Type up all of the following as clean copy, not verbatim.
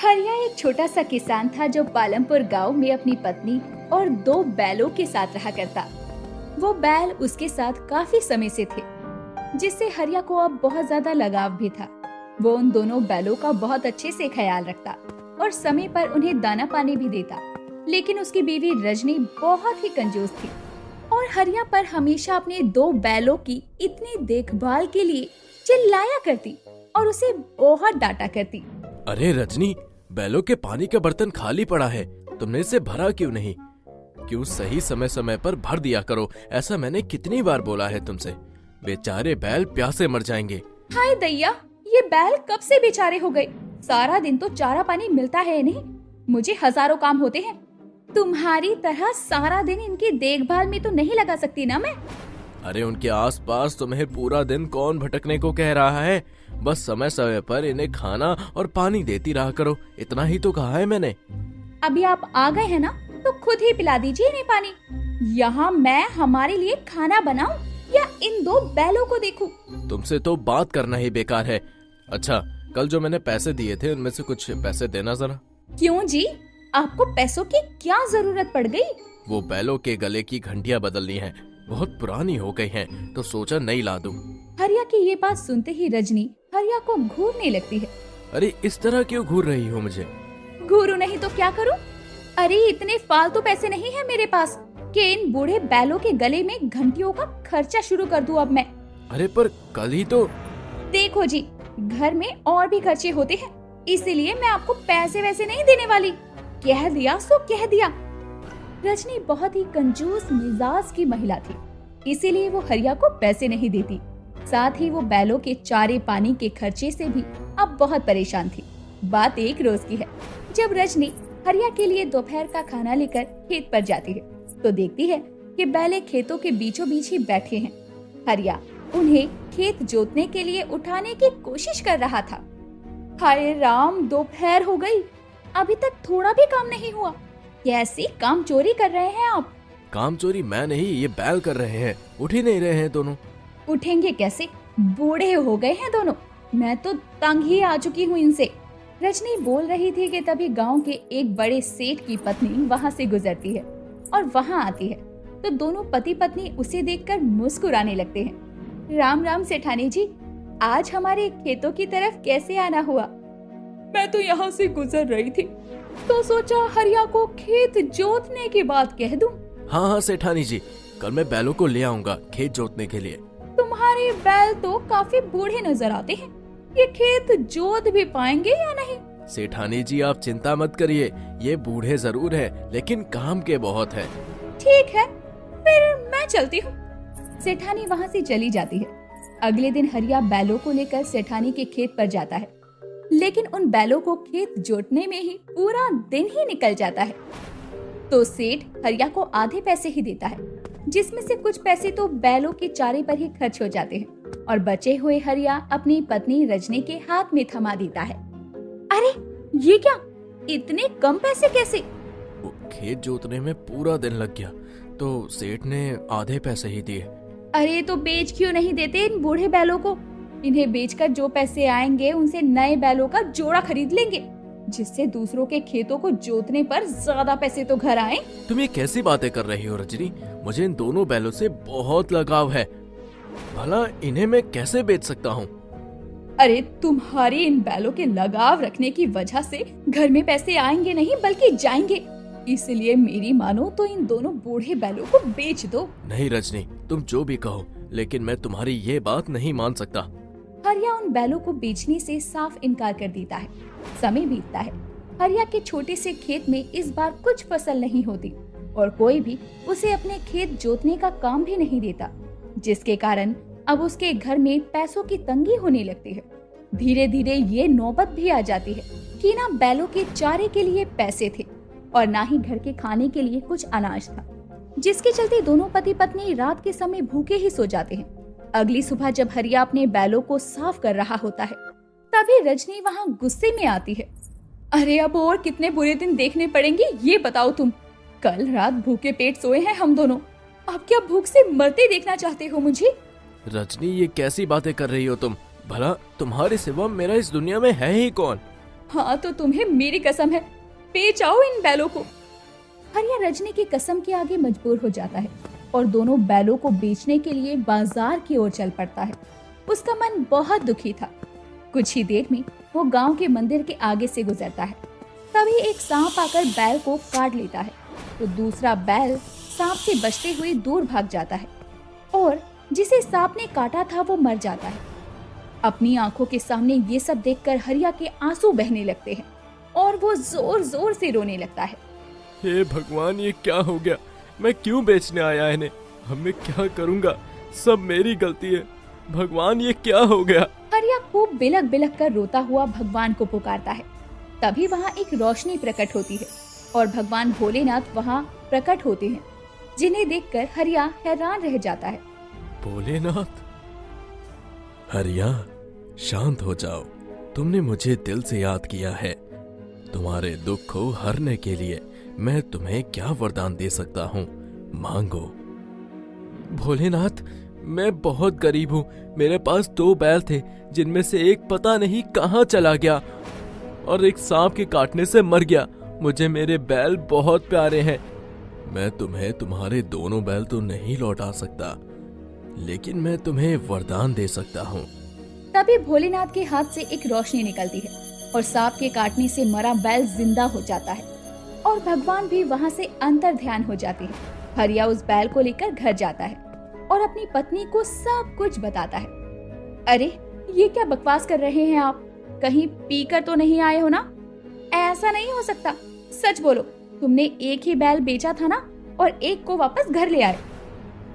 हरिया एक छोटा सा किसान था जो पालमपुर गांव में अपनी पत्नी और 2 बैलों के साथ रहा करता। वो बैल उसके साथ काफी समय से थे, जिससे हरिया को अब बहुत ज्यादा लगाव भी था। वो उन दोनों बैलों का बहुत अच्छे से ख्याल रखता और समय पर उन्हें दाना पानी भी देता। लेकिन उसकी बीवी रजनी बहुत ही कंजूस थी और हरिया पर हमेशा अपने 2 बैलों की इतनी देखभाल के लिए चिल्लाया करती और उसे बहुत डांटा करती। अरे रजनी, बैलों के पानी का बर्तन खाली पड़ा है, तुमने इसे भरा क्यों नहीं? क्यों सही समय समय पर भर दिया करो, ऐसा मैंने कितनी बार बोला है तुमसे। बेचारे बैल प्यासे मर जाएंगे। हाय दैया, ये बैल कब से बेचारे हो गए? सारा दिन तो चारा पानी मिलता है नहीं, मुझे हजारों काम होते हैं। तुम्हारी तरह सारा दिन इनकी देखभाल में तो नहीं लगा सकती ना मैं। अरे उनके आसपास तुम्हें पूरा दिन कौन भटकने को कह रहा है? बस समय समय पर इन्हें खाना और पानी देती रहा करो, इतना ही तो कहा है मैंने। अभी आप आ गए हैं ना, तो खुद ही पिला दीजिए इन्हें पानी। यहाँ मैं हमारे लिए खाना बनाऊं या इन 2 बैलों को देखूं? तुमसे तो बात करना ही बेकार है। अच्छा, कल जो मैंने पैसे दिए थे उनमें से कुछ पैसे देना जरा। क्यों जी, आपको पैसों की क्या जरूरत पड़ गई? वो बैलों के गले की घंटियां बदलनी है, बहुत पुरानी हो गई हैं, तो सोचा नई ला दूं। हरिया की ये बात सुनते ही रजनी हरिया को घूरने लगती है। अरे इस तरह क्यों घूर रही हो मुझे? घूरू नहीं तो क्या करूं? अरे इतने फालतू पैसे नहीं है मेरे पास कि इन बूढ़े बैलों के गले में घंटियों का खर्चा शुरू कर दूं अब मैं। अरे पर कल ही तो। देखो जी, घर में और भी खर्चे होते हैं, इसीलिए मैं आपको पैसे वैसे नहीं देने वाली। कह दिया सो कह दिया। रजनी बहुत ही कंजूस मिजाज की महिला थी, इसीलिए वो हरिया को पैसे नहीं देती। साथ ही वो बैलों के चारे पानी के खर्चे से भी अब बहुत परेशान थी। बात एक रोज की है, जब रजनी हरिया के लिए दोपहर का खाना लेकर खेत पर जाती है तो देखती है कि बैले खेतों के बीचों बीच ही बैठे हैं। हरिया उन्हें खेत जोतने के लिए उठाने की कोशिश कर रहा था। हाय राम, दोपहर हो गई, अभी तक थोड़ा भी काम नहीं हुआ। कैसे काम चोरी कर रहे हैं आप? काम चोरी मैं नहीं, ये बैल कर रहे हैं। उठ ही नहीं रहे हैं दोनों। उठेंगे कैसे? बूढ़े हो गए हैं दोनों, मैं तो तंग ही आ चुकी हूँ इनसे। रजनी बोल रही थी कि तभी गांव के एक बड़े सेठ की पत्नी वहाँ से गुजरती है और वहाँ आती है तो दोनों पति पत्नी उसे देखकर मुस्कुराने लगते हैं। राम राम सेठानी जी, आज हमारे खेतों की तरफ कैसे आना हुआ? मैं तो यहाँ से गुजर रही थी तो सोचा हरिया को खेत जोतने की बात कह दूं। हाँ हाँ सेठानी जी, कल मैं बैलों को ले आऊंगा खेत जोतने के लिए। तुम्हारे बैल तो काफी बूढ़े नजर आते हैं, ये खेत जोत भी पाएंगे या नहीं? सेठानी जी आप चिंता मत करिए, ये बूढ़े जरूर है लेकिन काम के बहुत है। ठीक है, फिर मैं चलती हूँ। सेठानी वहाँ से चली जाती है। अगले दिन हरिया बैलों को लेकर सेठानी के खेत पर जाता है, लेकिन उन बैलों को खेत जोतने में ही पूरा दिन ही निकल जाता है। तो सेठ हरिया को आधे पैसे ही देता है, जिसमें से कुछ पैसे तो बैलों के चारे पर ही खर्च हो जाते हैं और बचे हुए हरिया अपनी पत्नी रजनी के हाथ में थमा देता है। अरे ये क्या, इतने कम पैसे कैसे? वो खेत जोतने में पूरा दिन लग गया तो सेठ ने आधे पैसे ही दिए। अरे तो बेच क्यों नहीं देते इन बूढ़े बैलों को? इन्हें बेचकर जो पैसे आएंगे उनसे नए बैलों का जोड़ा खरीद लेंगे, जिससे दूसरों के खेतों को जोतने पर ज्यादा पैसे तो घर आए। तुम ये कैसी बातें कर रही हो रजनी? मुझे इन दोनों बैलों से बहुत लगाव है, भला इन्हें मैं कैसे बेच सकता हूँ? अरे तुम्हारे इन बैलों के लगाव रखने की वजह से घर में पैसे आएंगे नहीं बल्कि जाएंगे, इसलिए मेरी मानो तो इन दोनों बूढ़े बैलों को बेच दो। नहीं रजनी, तुम जो भी कहो, लेकिन मैं तुम्हारी ये बात नहीं मान सकता। हरिया उन बैलों को बेचने से साफ इनकार कर देता है। समय बीतता है, हरिया के छोटे से खेत में इस बार कुछ फसल नहीं होती और कोई भी उसे अपने खेत जोतने का काम भी नहीं देता, जिसके कारण अब उसके घर में पैसों की तंगी होने लगती है। धीरे धीरे ये नौबत भी आ जाती है कि ना बैलों के चारे के लिए पैसे थे और ना ही घर के खाने के लिए कुछ अनाज था, जिसके चलते दोनों पति पत्नी रात के समय भूखे ही सो जाते हैं। अगली सुबह जब हरिया अपने बैलों को साफ कर रहा होता है, तभी रजनी वहाँ गुस्से में आती है। अरे अब और कितने बुरे दिन देखने पड़ेंगे ये बताओ तुम? कल रात भूखे पेट सोए हैं हम दोनों, अब क्या भूख से मरते देखना चाहते हो मुझे? रजनी ये कैसी बातें कर रही हो तुम? भला तुम्हारे सिवा मेरा इस दुनिया में है ही कौन? हाँ तो तुम्हें मेरी कसम है, बेच आओ इन बैलों को। हरिया रजनी की कसम के आगे मजबूर हो जाता है और दोनों बैलों को बेचने के लिए बाजार की ओर चल पड़ता है। उसका मन बहुत दुखी था। कुछ ही देर में वो गांव के मंदिर के आगे से गुजरता है। तभी एक सांप आकर बैल को काट लेता है तो दूसरा बैल सांप से बचते हुए दूर भाग जाता है और जिसे सांप ने काटा था वो मर जाता है। अपनी आंखों के सामने ये सब देखकर हरिया के आंसू बहने लगते हैं और वो जोर जोर से रोने लगता है। हे भगवान, ये क्या हो गया? मैं क्यों बेचने आया इन्हें? अब मैं क्या करूंगा? सब मेरी गलती है। भगवान, ये क्या हो गया? हरिया खूब बिलक बिलक कर रोता हुआ भगवान को पुकारता है। तभी वहाँ एक रोशनी प्रकट होती है और भगवान भोलेनाथ वहाँ प्रकट होते हैं, जिन्हें देखकर हरिया हैरान रह जाता है। भोलेनाथ? हरिया, शांत हो जाओ। तुमने मुझे दिल से याद किया है। तुम्हारे दुख को हरने के लिए मैं तुम्हें क्या वरदान दे सकता हूँ, मांगो। भोलेनाथ, मैं बहुत गरीब हूँ। मेरे पास 2 बैल थे, जिनमें से एक पता नहीं कहाँ चला गया और एक सांप के काटने से मर गया। मुझे मेरे बैल बहुत प्यारे हैं। मैं तुम्हें तुम्हारे दोनों बैल तो नहीं लौटा सकता, लेकिन मैं तुम्हें वरदान दे सकता हूँ। तभी भोलेनाथ के हाथ से एक रोशनी निकलती है और सांप के काटने से मरा बैल जिंदा हो जाता है और भगवान भी वहाँ से अंतर ध्यान हो जाते हैं। हरिया उस बैल को लेकर घर जाता है और अपनी पत्नी को सब कुछ बताता है। अरे, ये क्या बकवास कर रहे हैं आप? कहीं पीकर तो नहीं आए हो ना? ऐसा नहीं हो सकता, सच बोलो। तुमने एक ही बैल बेचा था ना और एक को वापस घर ले आए?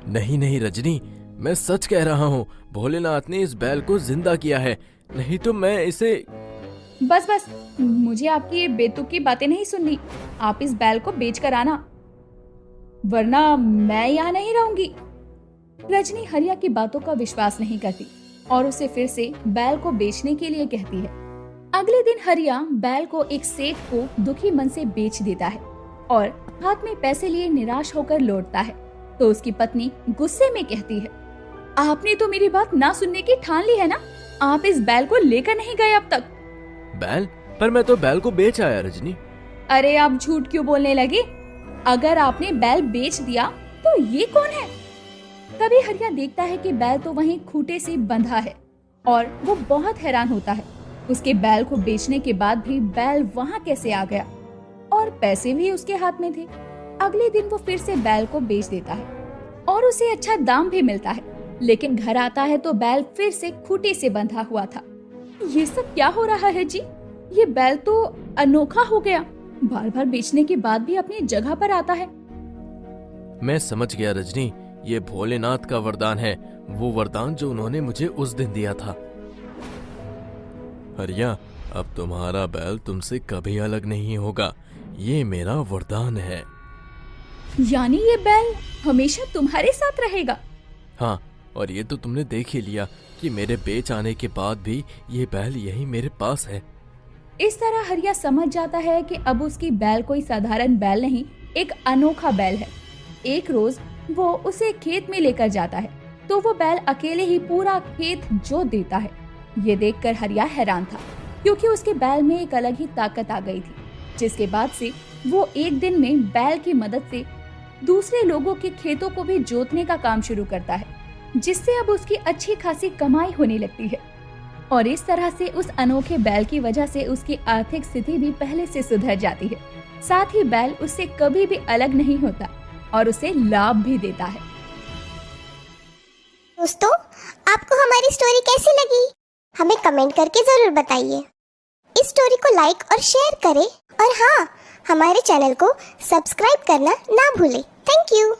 नहीं नहीं रजनी, मैं सच कह रहा हूँ। भोलेनाथ ने इस बैल को जिंदा किया है, नहीं तो मैं इसे। बस बस, मुझे आपकी ये बेतुकी बातें नहीं सुननी। आप इस बैल को बेच कर आना, वरना मैं यहाँ नहीं रहूंगी। रजनी हरिया की बातों का विश्वास नहीं करती और उसे फिर से बैल को बेचने के लिए कहती है। अगले दिन हरिया बैल को एक सेठ को दुखी मन से बेच देता है और हाथ में पैसे लिए निराश होकर लौटता है तो उसकी पत्नी गुस्से में कहती है, आपने तो मेरी बात ना सुनने की ठान ली है ना? आप इस बैल को लेकर नहीं गए अब तक। बैल? पर मैं तो बैल को बेच आया रजनी। अरे, आप झूठ क्यों बोलने लगे? अगर आपने बैल बेच दिया तो ये कौन है? तभी हरिया देखता है कि बैल तो वहीं खूंटे से बंधा है और वो बहुत हैरान होता है। उसके बैल को बेचने के बाद भी बैल वहाँ कैसे आ गया और पैसे भी उसके हाथ में थे। अगले दिन वो फिर से बैल को बेच देता है और उसे अच्छा दाम भी मिलता है, लेकिन घर आता है तो बैल फिर से खूंटे से बंधा हुआ था। ये सब क्या हो रहा है जी? ये बैल तो अनोखा हो गया, बार बार बेचने के बाद भी अपनी जगह पर आता है। मैं समझ गया रजनी, ये भोलेनाथ का वरदान है, वो वरदान जो उन्होंने मुझे उस दिन दिया था। हरिया, अब तुम्हारा बैल तुमसे कभी अलग नहीं होगा, ये मेरा वरदान है। यानी ये बैल हमेशा तुम्हारे साथ रहेगा? हाँ, और ये तो तुमने देख ही लिया कि मेरे बेच आने के बाद भी ये बैल यही मेरे पास है। इस तरह हरिया समझ जाता है कि अब उसकी बैल कोई साधारण बैल नहीं, एक अनोखा बैल है। एक रोज वो उसे खेत में लेकर जाता है तो वो बैल अकेले ही पूरा खेत जोत देता है। ये देखकर हरिया हैरान था, क्योंकि उसके बैल में एक अलग ही ताकत आ गई थी, जिसके बाद से वो एक दिन में बैल की मदद से दूसरे लोगों के खेतों को भी जोतने का काम शुरू करता है, जिससे अब उसकी अच्छी खासी कमाई होने लगती है। और इस तरह से उस अनोखे बैल की वजह से उसकी आर्थिक स्थिति भी पहले से सुधर जाती है। साथ ही बैल उससे कभी भी अलग नहीं होता और उसे लाभ भी देता है। दोस्तों, आपको हमारी स्टोरी कैसी लगी? हमें कमेंट करके जरूर बताइए। इस स्टोरी को लाइक और शेयर करें और हाँ, हमारे चैनल को सब्सक्राइब करना ना भूलें। Thank you.